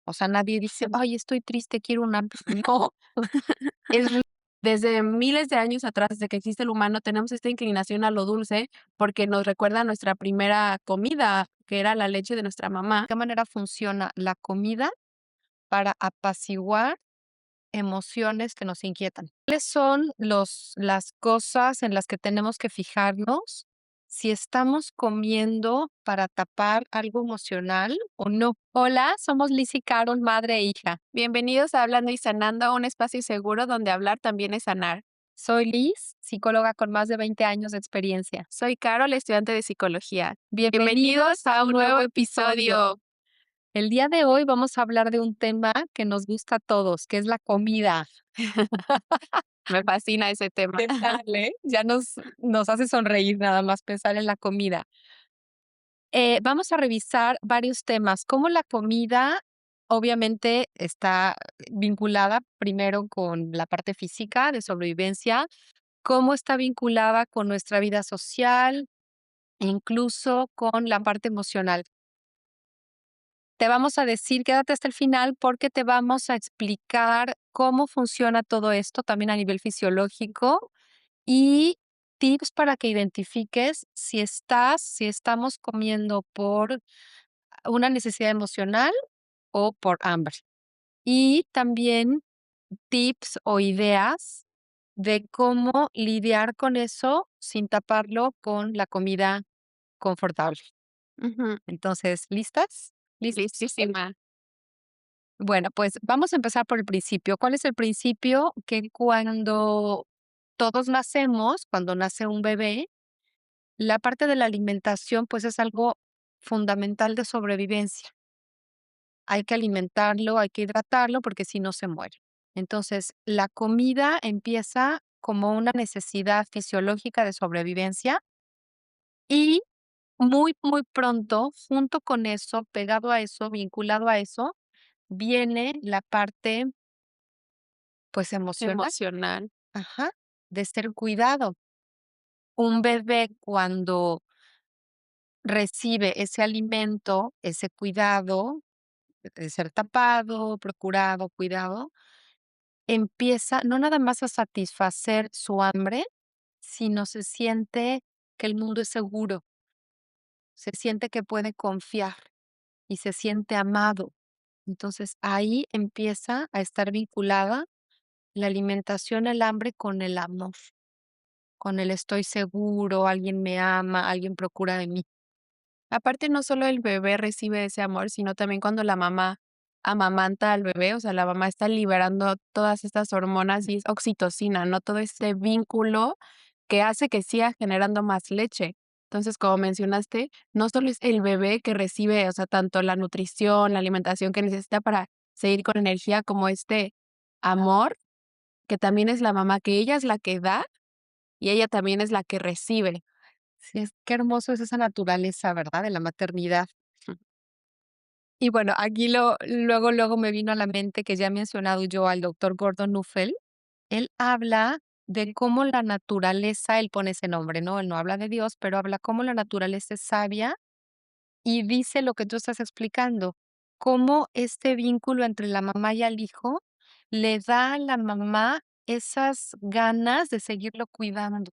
O sea, nadie dice: Sí. "Ay, estoy triste, quiero un hambre". No, es re Desde miles de años atrás, desde que existe el humano, tenemos esta inclinación a lo dulce, porque nos recuerda a nuestra primera comida, que era la leche de nuestra mamá. qué manera funciona la comida para apaciguar emociones que nos inquietan. ¿Cuáles son las cosas en las que tenemos que fijarnos si estamos comiendo para tapar algo emocional o no? Hola, somos Liz y Carol, madre e hija. Bienvenidos a Hablando y Sanando, un espacio seguro donde hablar también es sanar. Soy Liz, psicóloga con más de 20 años de experiencia. Soy Carol, estudiante de psicología. Bienvenidos Bienvenidos a a un un nuevo nuevo episodio. episodio. El día de hoy vamos a hablar de un tema que nos gusta a todos, que es la comida. Me fascina ese tema. ¿Qué tal, Ya nos hace sonreír nada más pensar en la comida. Vamos a revisar varios temas, cómo la comida obviamente está vinculada primero con la parte física de sobrevivencia, cómo está vinculada con nuestra vida social, incluso con la parte emocional. Te vamos a decir, quédate hasta el final porque te vamos a explicar cómo funciona todo esto también a nivel fisiológico y tips para que identifiques si estamos comiendo por una necesidad emocional o por hambre. Y también tips o ideas de cómo lidiar con eso sin taparlo con la comida confortable. Ujú. Entonces, ¿listas? ¿Listos? Listísima. Bueno, pues vamos a empezar por el principio. ¿Cuál es el principio? Que cuando todos nacemos, cuando nace un bebé, la parte de la alimentación, pues es algo fundamental de sobrevivencia. Hay que alimentarlo, hay que hidratarlo porque si no se muere. Entonces, la comida empieza como una necesidad fisiológica de sobrevivencia y muy, muy pronto, junto con eso, pegado a eso, vinculado a eso, viene la parte, pues, emocional, Emocional. ajá, de ser cuidado. Un bebé cuando recibe ese alimento, ese cuidado, de ser tapado, procurado, cuidado, empieza no nada más a satisfacer su hambre, sino se siente que el mundo es seguro, se siente que puede confiar y se siente amado. Entonces ahí empieza a estar vinculada la alimentación, el hambre con el amor, con el estoy seguro, alguien me ama, alguien procura de mí. Aparte, no solo el bebé recibe ese amor, sino también cuando la mamá amamanta al bebé, o sea, la mamá está liberando todas estas hormonas y es oxitocina, ¿no? Todo este vínculo que hace que siga generando más leche. Entonces, como mencionaste, no solo es el bebé que recibe, o sea, tanto la nutrición, la alimentación que necesita para seguir con energía, como este amor, que también es la mamá, que ella es la que da y ella también es la que recibe. Sí, es qué hermoso es esa naturaleza, ¿verdad? De la maternidad. Y bueno, aquí luego me vino a la mente que ya he mencionado yo al doctor Gordon Nuffel. Él habla de cómo la naturaleza, él pone ese nombre, ¿no? Él no habla de Dios, pero habla cómo la naturaleza es sabia y dice lo que tú estás explicando, cómo este vínculo entre la mamá y el hijo le da a la mamá esas ganas de seguirlo cuidando.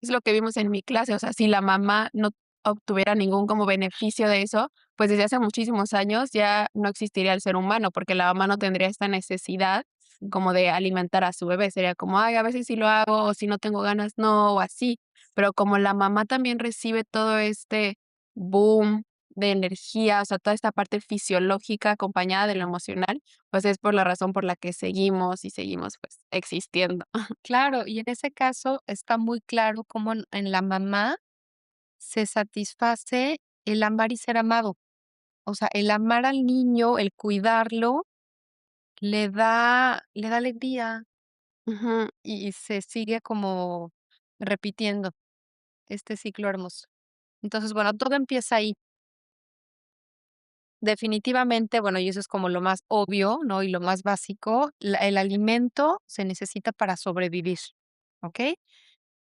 Es lo que vimos en mi clase, o sea, si la mamá no obtuviera ningún como beneficio de eso, pues desde hace muchísimos años ya no existiría el ser humano, porque la mamá no tendría esta necesidad como de alimentar a su bebé. Sería como, ay, a veces sí lo hago, o si no tengo ganas, no, o así. Pero como la mamá también recibe todo este boom de energía, o sea, toda esta parte fisiológica acompañada de lo emocional, pues es por la razón por la que seguimos y seguimos pues existiendo. Claro, y en ese caso está muy claro cómo en la mamá se satisface el amar y ser amado. O sea, el amar al niño, el cuidarlo, le da alegría Ujú. y se sigue como repitiendo este ciclo hermoso. Entonces, bueno, todo empieza ahí. Definitivamente, bueno, y eso es como lo más obvio, ¿no? Y lo más básico, el alimento se necesita para sobrevivir, ¿ok?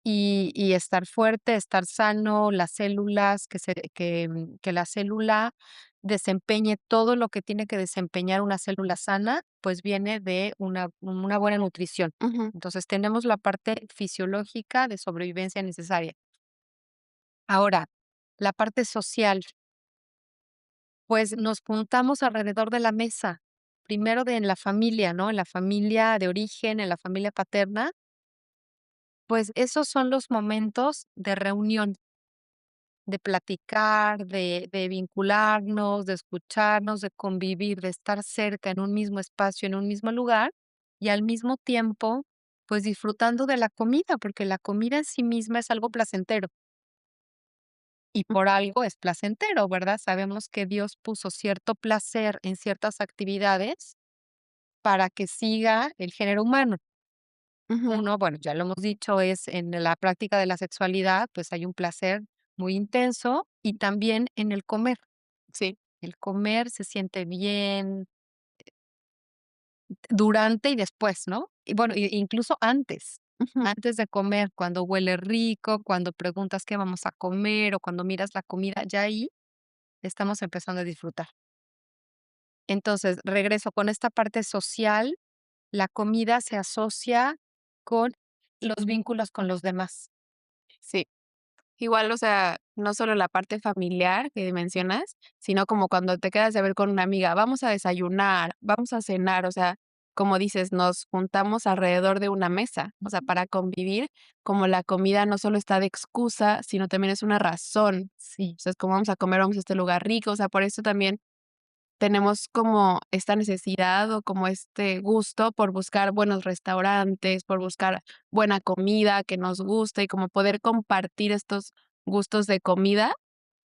y estar fuerte, estar sano, las células, que la célula desempeñe todo lo que tiene que desempeñar una célula sana, pues viene de una buena nutrición. Ujú, Entonces, tenemos la parte fisiológica de sobrevivencia necesaria. Ahora, la parte social, pues nos juntamos alrededor de la mesa, primero en la familia, ¿no? En la familia de origen, en la familia paterna, pues esos son los momentos de reunión, de platicar, de vincularnos, de escucharnos, de convivir, de estar cerca en un mismo espacio, en un mismo lugar y al mismo tiempo, pues disfrutando de la comida, porque la comida en sí misma es algo placentero y mm, por algo es placentero, ¿verdad? Sabemos que Dios puso cierto placer en ciertas actividades para que siga el género humano. ujú, Uno, bueno, ya lo hemos dicho, es en la práctica de la sexualidad, pues hay un placer muy intenso y también en el comer. sí, El comer se siente bien durante y después, ¿no? Y bueno, incluso antes, ujú, antes de comer, cuando huele rico, cuando preguntas qué vamos a comer o cuando miras la comida, ya ahí estamos empezando a disfrutar. Entonces, regreso con esta parte social, la comida se asocia con los vínculos con los demás. sí. Igual, o sea, no solo la parte familiar que mencionas, sino como cuando te quedas de ver con una amiga, vamos a desayunar, vamos a cenar, o sea, como dices, nos juntamos alrededor de una mesa, o sea, Ujú. para convivir, como la comida no solo está de excusa, sino también es una razón. Sí. O sea, es como vamos a comer, vamos a este lugar rico, o sea, por eso también tenemos como esta necesidad o como este gusto por buscar buenos restaurantes, por buscar buena comida que nos guste y como poder compartir estos gustos de comida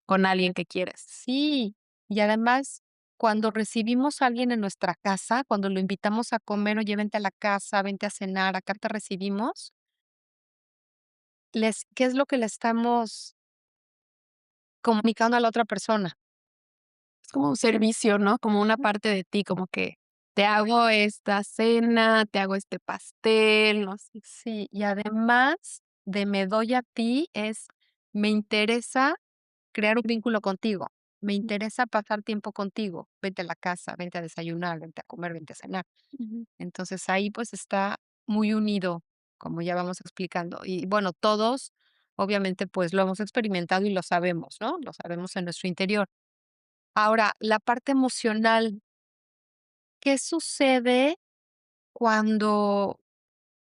con alguien que quieres. Sí, y además, cuando recibimos a alguien en nuestra casa, cuando lo invitamos a comer: "Oye, vente a la casa, vente a cenar, acá te recibimos", ¿qué es lo que le estamos comunicando a la otra persona? Es como un servicio, ¿no? Como una Ujú. parte de ti, como que te hago esta cena, te hago este pastel, no sé. Sí, y además de me doy a ti, me interesa crear un vínculo contigo, me interesa pasar tiempo contigo, vente a la casa, vente a desayunar, vente a comer, vente a cenar. Ujú. Entonces ahí pues está muy unido, como ya vamos explicando. Y bueno, todos obviamente pues lo hemos experimentado y lo sabemos, ¿no? Lo sabemos en nuestro interior. Ahora, la parte emocional, ¿qué sucede cuando,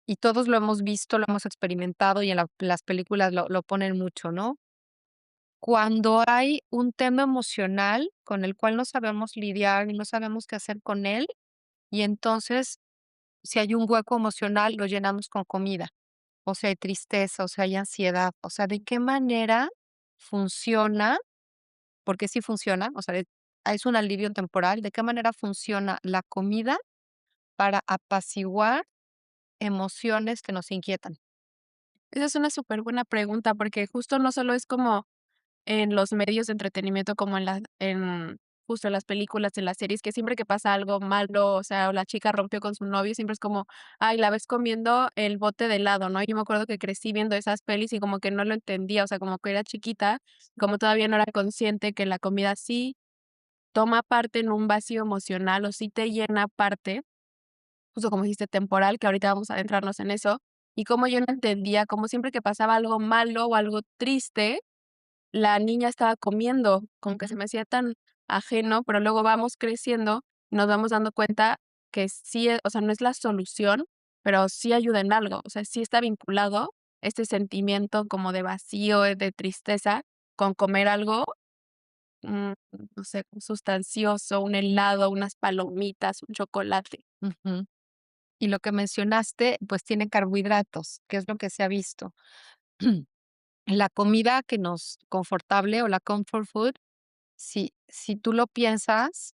y todos lo hemos visto, lo hemos experimentado y en las películas lo ponen mucho, ¿no? Cuando hay un tema emocional con el cual no sabemos lidiar y no sabemos qué hacer con él, y entonces si hay un hueco emocional, lo llenamos con comida. O sea, hay tristeza, o sea, hay ansiedad, o sea, ¿de qué manera funciona? Porque sí funciona, o sea, es un alivio temporal, ¿de qué manera funciona la comida para apaciguar emociones que nos inquietan? Esa es una súper buena pregunta, porque justo no solo es como en los medios de entretenimiento, como en justo en las películas, en las series, que siempre que pasa algo malo, o sea, o la chica rompió con su novio, siempre es como, ay, la ves comiendo el bote de helado, ¿no? Yo me acuerdo que crecí viendo esas pelis y como que no lo entendía, o sea, como que era chiquita, como todavía no era consciente que la comida sí toma parte en un vacío emocional o sí te llena parte, justo como dijiste, temporal, que ahorita vamos a adentrarnos en eso, y como yo no entendía, como siempre que pasaba algo malo o algo triste, la niña estaba comiendo, como que se Ujú, me hacía tan ajeno, pero luego vamos creciendo y nos vamos dando cuenta que sí, o sea, no es la solución, pero sí ayuda en algo, o sea, sí está vinculado este sentimiento como de vacío, de tristeza, con comer algo, mm, no sé, sustancioso, un helado, unas palomitas, un chocolate. ujú. Y lo que mencionaste, pues tiene carbohidratos, que es lo que se ha visto. La comida que nos confortable o la comfort food, si tú lo piensas,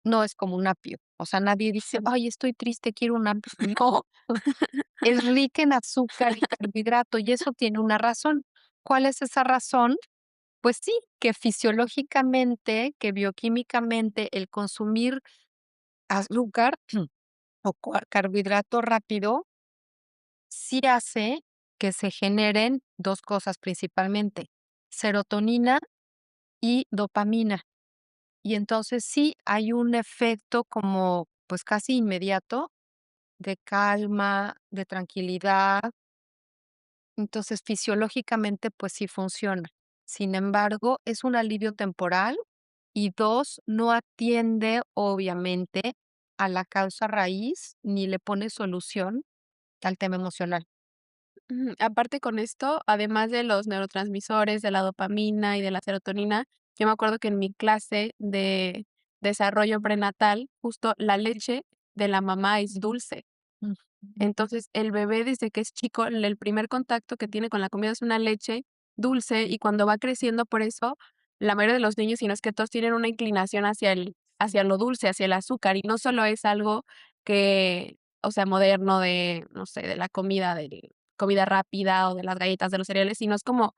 no es como un apio. O sea, nadie dice: Sí. "Ay, estoy triste, quiero un apio". No, es rica en azúcar y carbohidrato, y eso tiene una razón. ¿Cuál es esa razón? Pues sí, que fisiológicamente, que bioquímicamente, el consumir azúcar o carbohidrato rápido sí hace que se generen 2 cosas principalmente, serotonina y dopamina. Y entonces sí hay un efecto como, pues, casi inmediato de calma, de tranquilidad. Entonces, fisiológicamente, pues sí funciona. Sin embargo, es un alivio temporal y 2 no atiende, obviamente, a la causa raíz ni le pone solución al tema emocional. Aparte con esto, además de los neurotransmisores, de la dopamina y de la serotonina, yo me acuerdo que en mi clase de desarrollo prenatal, justo la leche de la mamá es dulce. Ujú. Entonces, el bebé desde que es chico, el primer contacto que tiene con la comida es una leche dulce y cuando va creciendo, por eso la mayoría de los niños, si no es que todos, tienen una inclinación hacia lo dulce, hacia el azúcar, y no solo es algo que, o sea, moderno de, no sé, de la comida, de comida rápida o de las galletas, de los cereales, sino es como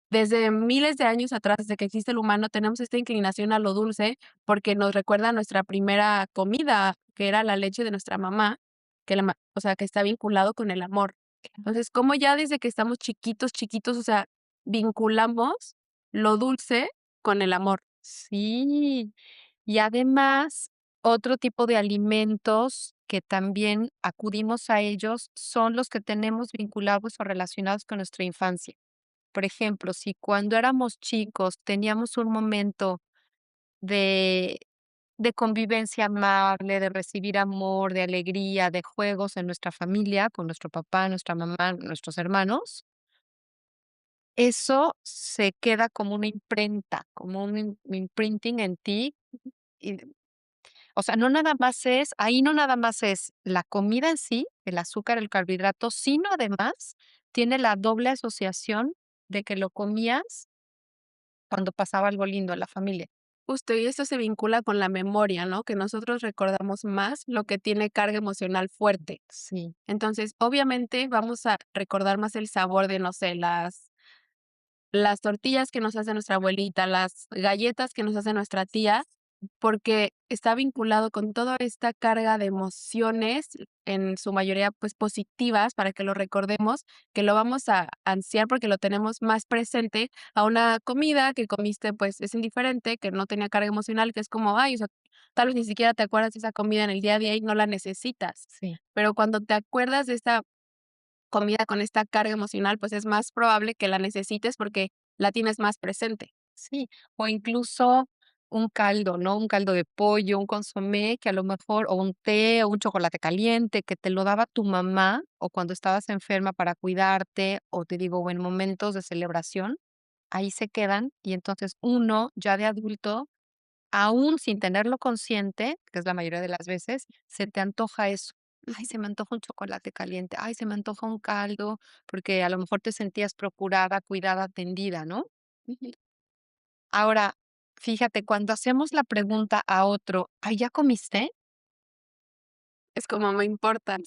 desde miles de años atrás, desde que existe el humano, tenemos esta inclinación a lo dulce, porque nos recuerda a nuestra primera comida, que era la leche de nuestra mamá, que la ma o sea, que está vinculado con el amor. Entonces, como ya desde que estamos chiquitos, chiquitos, o sea, vinculamos lo dulce con el amor. Sí, y además, otro tipo de alimentos que también acudimos a ellos son los que tenemos vinculados o relacionados con nuestra infancia. Por ejemplo, si cuando éramos chicos teníamos un momento de convivencia amable, de recibir amor, de alegría, de juegos en nuestra familia, con nuestro papá, nuestra mamá, nuestros hermanos, eso se queda como una imprenta, como un imprinting en ti. Y, o sea, no nada más es ahí no nada más es la comida en sí, el azúcar, el carbohidrato, sino además tiene la doble asociación de que lo comías cuando pasaba algo lindo en la familia. Justo, y esto se vincula con la memoria, ¿no? Que nosotros recordamos más lo que tiene carga emocional fuerte. Sí, Entonces, obviamente, vamos a recordar más el sabor de, no sé, las tortillas que nos hace nuestra abuelita, las galletas que nos hace nuestra tía, porque está vinculado con toda esta carga de emociones, en su mayoría, pues, positivas, para que lo recordemos, que lo vamos a ansiar porque lo tenemos más presente a una comida que comiste, pues, es indiferente, que no tenía carga emocional, que es como, ay, o sea, tal vez ni siquiera te acuerdas de esa comida en el día a día y no la necesitas. sí. Pero cuando te acuerdas de esta comida con esta carga emocional, pues es más probable que la necesites porque la tienes más presente. Sí, o incluso un caldo, ¿no? Un caldo de pollo, un consomé que a lo mejor o un té, o un chocolate caliente que te lo daba tu mamá, o cuando estabas enferma para cuidarte, o te digo, o en momentos de celebración, ahí se quedan, y entonces uno, ya de adulto, aún sin tenerlo consciente, que es la mayoría de las veces, se te antoja eso. Ay, Ujú, se me antoja un chocolate caliente, ay, se me antoja un caldo, porque a lo mejor te sentías procurada, cuidada, atendida, ¿no? ujú. Ahora, fíjate, cuando hacemos la pregunta a otro: "Ay, ¿ya comiste?". Es como me importa.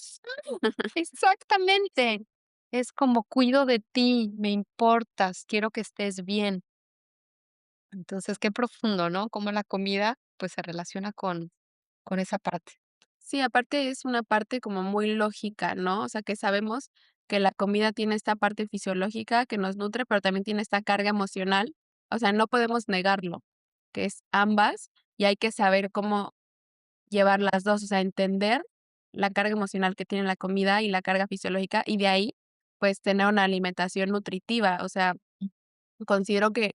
Exactamente. Es como cuido de ti, me importas, quiero que estés bien. Entonces, qué profundo, ¿no? Cómo la comida, pues, se relaciona con esa parte. Sí, aparte es una parte como muy lógica, ¿no? O sea, que sabemos que la comida tiene esta parte fisiológica que nos nutre, pero también tiene esta carga emocional. O sea, no podemos negarlo, que es ambas, y hay que saber cómo llevar las 2, o sea, entender la carga emocional que tiene la comida y la carga fisiológica, y de ahí, pues, tener una alimentación nutritiva. O sea, considero que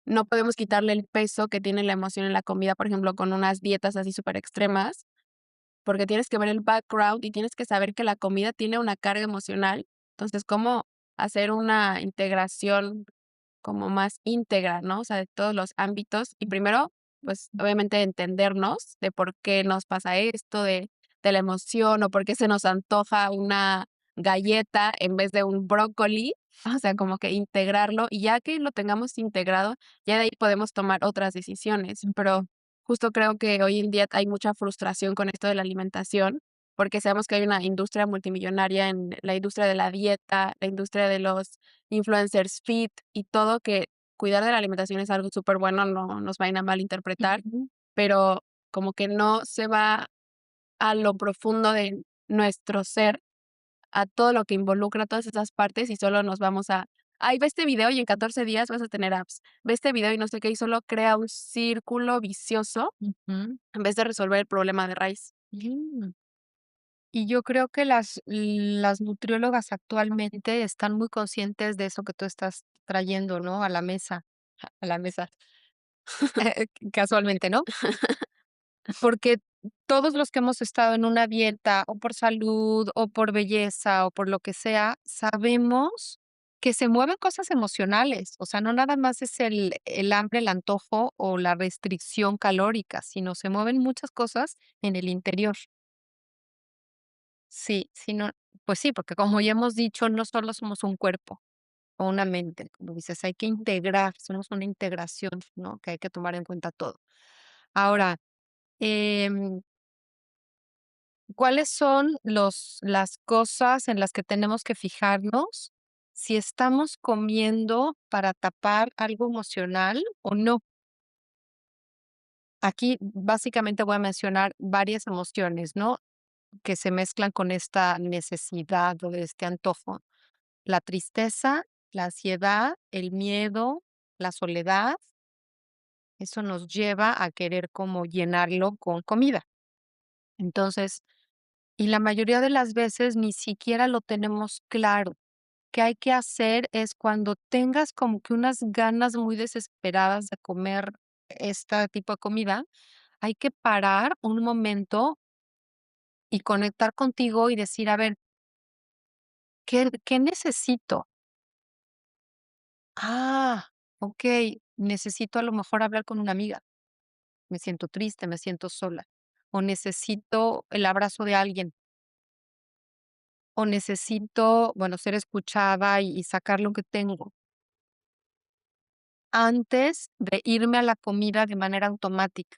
no podemos quitarle el peso que tiene la emoción en la comida, por ejemplo, con unas dietas así súper extremas, porque tienes que ver el background y tienes que saber que la comida tiene una carga emocional. Entonces, cómo hacer una integración como más íntegra, ¿no? O sea, de todos los ámbitos. Y primero, pues, obviamente entendernos de por qué nos pasa esto, de la emoción, o por qué se nos antoja una galleta en vez de un brócoli. O sea, como que integrarlo, y ya que lo tengamos integrado, ya de ahí podemos tomar otras decisiones. Pero justo creo que hoy en día hay mucha frustración con esto de la alimentación, porque sabemos que hay una industria multimillonaria en la industria de la dieta, la industria de los influencers fit y todo, que cuidar de la alimentación es algo súper bueno, no nos vayan a malinterpretar, Ujú. pero como que no se va a lo profundo de nuestro ser a todo lo que involucra todas esas partes y solo nos vamos a, ay, ve este video y en 14 días vas a tener abs, ve este video y no sé qué, y solo crea un círculo vicioso Ujú. en vez de resolver el problema de raíz. Mm. Y yo creo que las nutriólogas actualmente están muy conscientes de eso que tú estás trayendo, ¿no? A la mesa, a la mesa, casualmente, ¿no? Porque todos los que hemos estado en una dieta, o por salud, o por belleza, o por lo que sea, sabemos que se mueven cosas emocionales. O sea, no nada más es el hambre, el antojo o la restricción calórica, sino se mueven muchas cosas en el interior. Sí, sí, no, pues sí, porque como ya hemos dicho, no solo somos un cuerpo o una mente, como dices, hay que integrar, somos una integración, ¿no? Que hay que tomar en cuenta todo. Ahora, em, ¿cuáles son las cosas en las que tenemos que fijarnos si estamos comiendo para tapar algo emocional o no? Aquí básicamente voy a mencionar varias emociones, ¿no? Que se mezclan con esta necesidad o este antojo. La tristeza, la ansiedad, el miedo, la soledad, eso nos lleva a querer como llenarlo con comida. Entonces, y la mayoría de las veces ni siquiera lo tenemos claro. ¿Qué hay que hacer? Es cuando tengas como que unas ganas muy desesperadas de comer este tipo de comida, hay que parar un momento y conectar contigo y decir, a ver, ¿qué necesito? Ah, okey, necesito a lo mejor hablar con una amiga. Me siento triste, me siento sola, o necesito el abrazo de alguien, o necesito, bueno, ser escuchada y sacar lo que tengo, antes de irme a la comida de manera automática.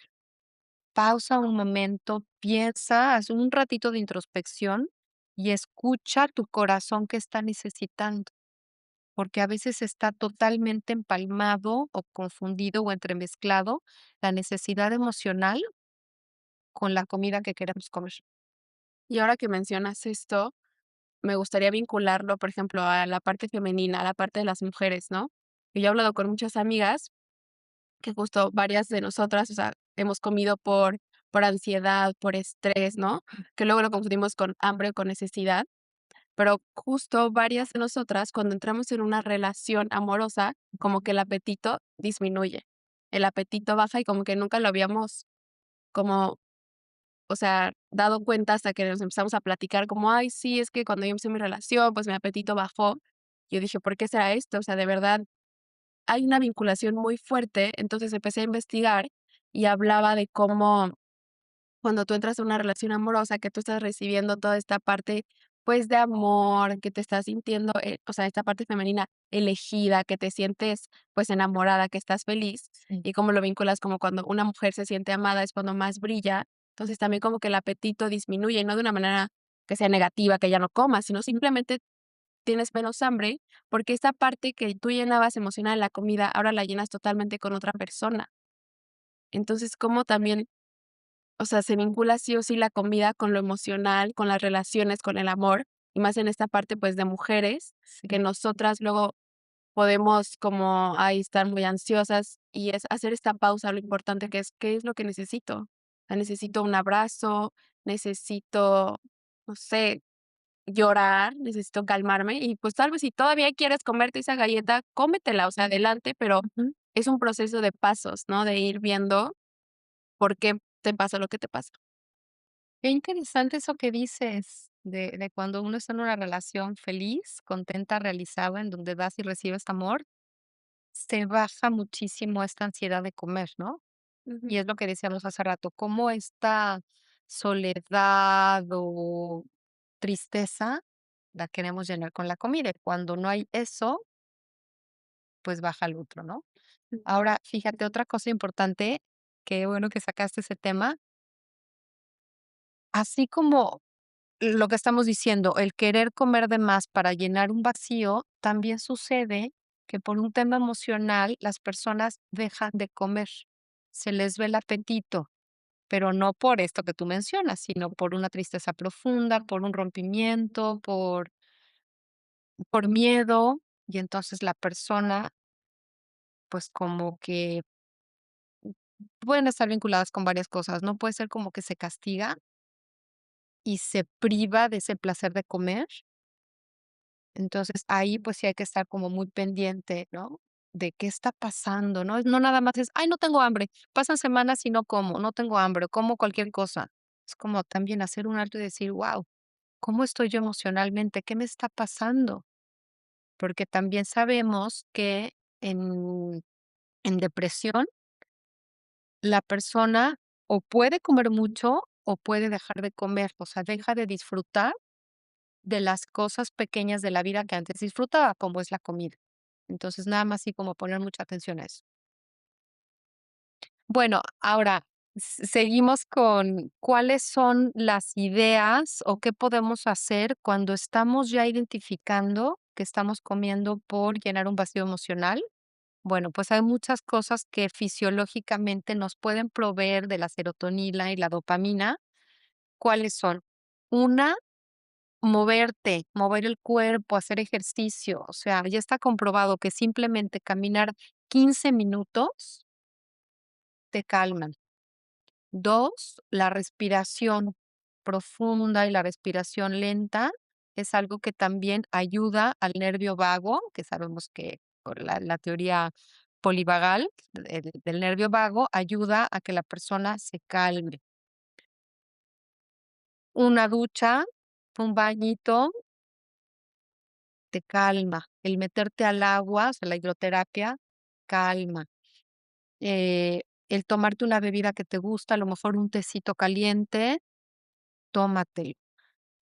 Pausa un momento, piensa, haz un ratito de introspección y escucha tu corazón que está necesitando. Porque a veces está totalmente empalmado o confundido o entremezclado la necesidad emocional con la comida que queremos comer. Y ahora que mencionas esto, me gustaría vincularlo, por ejemplo, a la parte femenina, a la parte de las mujeres, ¿no? Y yo he hablado con muchas amigas que justo varias de nosotras, o sea, hemos comido por ansiedad, por estrés, ¿no? Que luego lo confundimos con hambre o con necesidad, pero justo varias de nosotras, cuando entramos en una relación amorosa, como que el apetito disminuye. El apetito baja y como que nunca lo habíamos como, o sea, dado cuenta hasta que nos empezamos a platicar como, ay, sí, es que cuando yo empecé mi relación, pues mi apetito bajó. Yo dije, ¿por qué será esto? O sea, de verdad, hay una vinculación muy fuerte. Entonces empecé a investigar y hablaba de cómo cuando tú entras a una relación amorosa, que tú estás recibiendo toda esta parte, pues, de amor, que te estás sintiendo, o sea, esta parte femenina elegida, que te sientes, pues, enamorada, que estás feliz, Sí. y cómo lo vinculas como cuando una mujer se siente amada es cuando más brilla. Entonces, también como que el apetito disminuye, y no de una manera que sea negativa, que ya no comas, sino simplemente tienes menos hambre, porque esta parte que tú llenabas emocional en la comida, ahora la llenas totalmente con otra persona. Entonces, como también, o sea, se vincula sí o sí la comida con lo emocional, con las relaciones, con el amor, y más en esta parte, pues, de mujeres, Sí. que nosotras luego podemos como, ahí estar muy ansiosas, y es hacer esta pausa, lo importante que es, ¿qué es lo que necesito? O sea, necesito un abrazo, necesito, no sé, llorar, necesito calmarme, y, pues, tal vez si todavía quieres comerte esa galleta, cómetela, o sea, adelante, pero Ujú. es un proceso de pasos, ¿no? De ir viendo por qué te pasa lo que te pasa. Qué interesante eso que dices de cuando uno está en una relación feliz, contenta, realizada, en donde das y recibes amor, se baja muchísimo esta ansiedad de comer, ¿no? Ujú. Y es lo que decíamos hace rato, cómo esta soledad o tristeza la queremos llenar con la comida. Y cuando no hay eso, pues baja el otro, ¿no? Ahora, fíjate, otra cosa importante, qué bueno que sacaste ese tema, así como lo que estamos diciendo, el querer comer de más para llenar un vacío, también sucede que por un tema emocional las personas dejan de comer, se les ve el apetito. pero no por esto que tú mencionas, sino por una tristeza profunda, por un rompimiento, por miedo, y entonces la persona, pues, como que pueden estar vinculadas con varias cosas, ¿no? Puede ser como que se castiga y se priva de ese placer de comer. Entonces, ahí, pues, sí hay que estar como muy pendiente, ¿no? De qué está pasando, ¿no? No nada más es: "Ay, no tengo hambre". Pasan semanas y no como, no tengo hambre, como cualquier cosa. Es como también hacer un alto y decir: "Guau, ¿cómo estoy yo emocionalmente? ¿Qué me está pasando?". Porque también sabemos que en depresión la persona o puede comer mucho o puede dejar de comer, o sea, deja de disfrutar de las cosas pequeñas de la vida que antes disfrutaba, como es la comida. Entonces, nada más así como poner mucha atención a eso. Bueno, ahora seguimos con cuáles son las ideas o qué podemos hacer cuando estamos ya identificando que estamos comiendo por llenar un vacío emocional. Bueno, pues hay muchas cosas que fisiológicamente nos pueden proveer de la serotonina y la dopamina. ¿Cuáles son? Una, moverte, mover el cuerpo, hacer ejercicio. O sea, ya está comprobado que simplemente caminar 15 minutos te calman. 2, la respiración profunda y la respiración lenta es algo que también ayuda al nervio vago, que sabemos que por la teoría polivagal del nervio vago ayuda a que la persona se calme. Una ducha, un bañito te calma. El meterte al agua, o sea, la hidroterapia, calma. El tomarte una bebida que te gusta, a lo mejor un tecito caliente, tómatelo.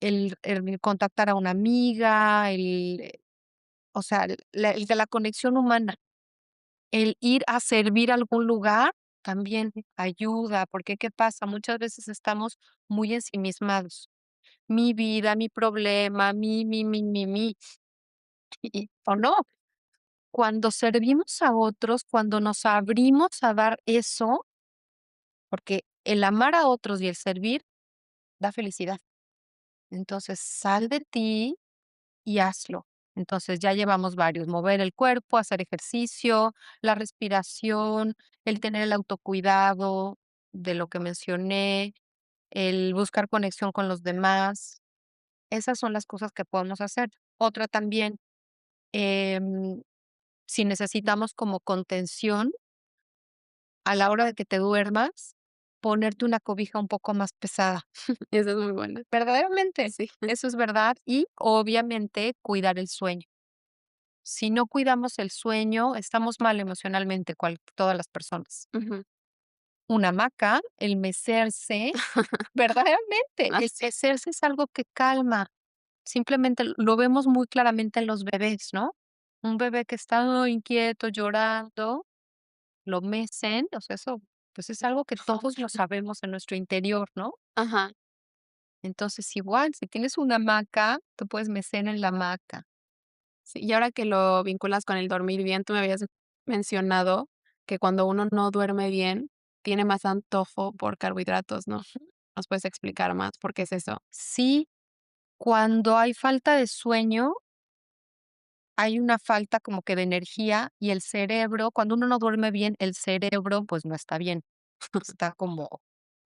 El contactar a una amiga, o sea, el de la conexión humana, el ir a servir a algún lugar también ayuda, porque, ¿qué pasa? Muchas veces estamos muy ensimismados. Mi vida, mi problema, mi, o no. Cuando servimos a otros, cuando nos abrimos a dar eso, porque el amar a otros y el servir da felicidad. Entonces, sal de ti y hazlo. Entonces, ya llevamos varios, mover el cuerpo, hacer ejercicio, la respiración, el tener el autocuidado de lo que mencioné, el buscar conexión con los demás. Esas son las cosas que podemos hacer. Otra también, em, si necesitamos como contención a la hora de que te duermas, ponerte una cobija un poco más pesada. Esa es muy buena. Verdaderamente, Sí. eso es verdad. Y obviamente cuidar el sueño. Si no cuidamos el sueño, estamos mal emocionalmente, todas las personas. Ujú. Una hamaca, el mecerse, verdaderamente, Ah, el sí. mecerse es algo que calma. Simplemente lo vemos muy claramente en los bebés, ¿no? Un bebé que está inquieto, llorando, lo mecen, o sea, eso, pues es algo que todos lo sabemos en nuestro interior, ¿no? Ajá. Entonces, igual, si tienes una hamaca, tú puedes mecer en la hamaca. Sí, y ahora que lo vinculas con el dormir bien, tú me habías mencionado que cuando uno no duerme bien, tiene más antojo por carbohidratos, ¿no? ¿Nos puedes explicar más por qué es eso? Sí, cuando hay falta de sueño, hay una falta como que de energía y el cerebro, cuando uno no duerme bien, el cerebro pues no está bien, está como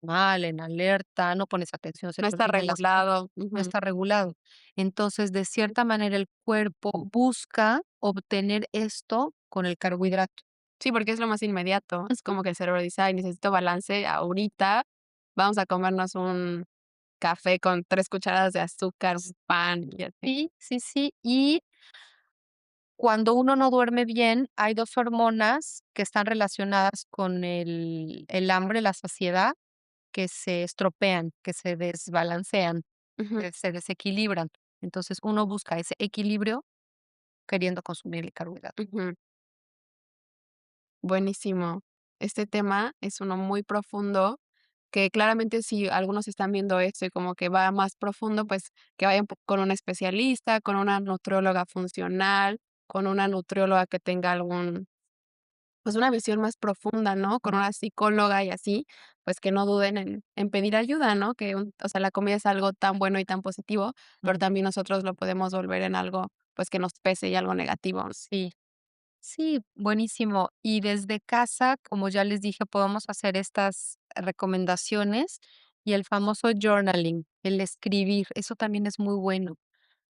mal, en alerta, no pones atención, se No te está olvidan las cosas, regulado. no Ujú. está regulado. Entonces, de cierta manera, el cuerpo busca obtener esto con el carbohidrato. Sí, porque es lo más inmediato. Es Ujú. como que el cerebro dice: "Ay, necesito balance ahorita, vamos a comernos un café con 3 cucharadas de azúcar, un pan", y así. Sí, sí, sí. Y cuando uno no duerme bien, hay 2 hormonas que están relacionadas con el hambre, la saciedad, que se estropean, que se desbalancean, Ujú, se desequilibran. Entonces, uno busca ese equilibrio queriendo consumir el carbohidrato. ujú. Buenísimo. Este tema es uno muy profundo, que claramente si algunos están viendo esto y como que va más profundo, pues que vayan con un especialista, con una nutrióloga funcional, con una nutrióloga que tenga pues, una visión más profunda, ¿no? Con una psicóloga y así, pues, que no duden en pedir ayuda, ¿no? Que o sea, la comida es algo tan bueno y tan positivo, pero también nosotros lo podemos volver en algo, pues, que nos pese y algo negativo. Sí. Sí, buenísimo. Y desde casa, como ya les dije, podemos hacer estas recomendaciones y el famoso journaling, el escribir, eso también es muy bueno.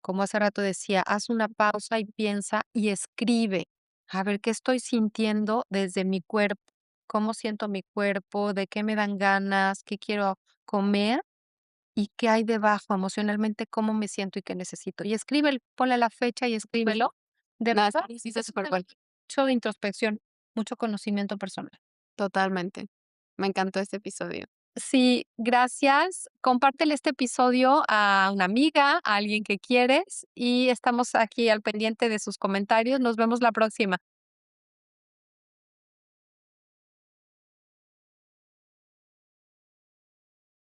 Como hace rato decía, haz una pausa y piensa y escribe. A ver, ¿qué estoy sintiendo desde mi cuerpo? ¿Cómo siento mi cuerpo? ¿De qué me dan ganas? ¿Qué quiero comer? ¿Y qué hay debajo emocionalmente? ¿Cómo me siento y qué necesito? Y escríbelo, ponle la fecha y Pues, escríbelo. De nada, verdad, sí, está eso súper te bueno. mucho de introspección, mucho conocimiento personal. Totalmente. Me encantó este episodio. Sí, gracias. Compártele este episodio a una amiga, a alguien que quieres y estamos aquí al pendiente de sus comentarios. Nos vemos la próxima.